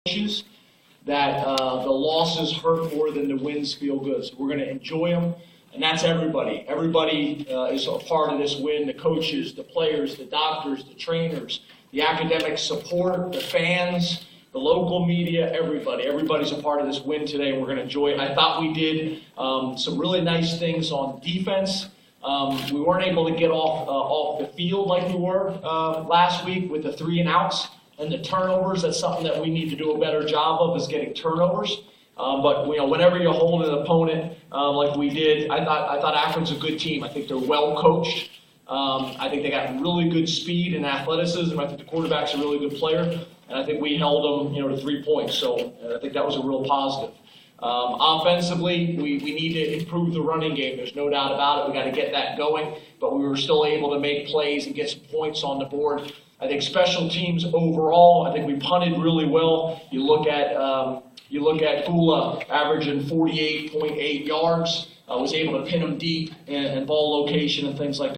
coaches that the losses hurt more than the wins feel good. So we're going to enjoy them, and that's everybody. Everybody is a part of this win, the coaches, the players, the doctors, the trainers, the academic support, the fans, the local media, everybody. Everybody's a part of this win today, and we're going to enjoy it. I thought we did some really nice things on defense. We weren't able to get off the field like we were last week with the 3 and outs. And the turnovers, that's something that we need to do a better job of, is getting turnovers. But whenever you hold an opponent like we did, I thought Akron's a good team. I think they're well coached. I think they got really good speed and athleticism. I think the quarterback's a really good player, and I think we held them, to 3 points. So I think that was a real positive. Offensively, we need to improve the running game. There's no doubt about it. We got to get that going. But we were still able to make plays and get some points on the board. I think special teams overall, I think we punted really well. You look at Fula averaging 48.8 yards. Was able to pin them deep and ball location and things like that.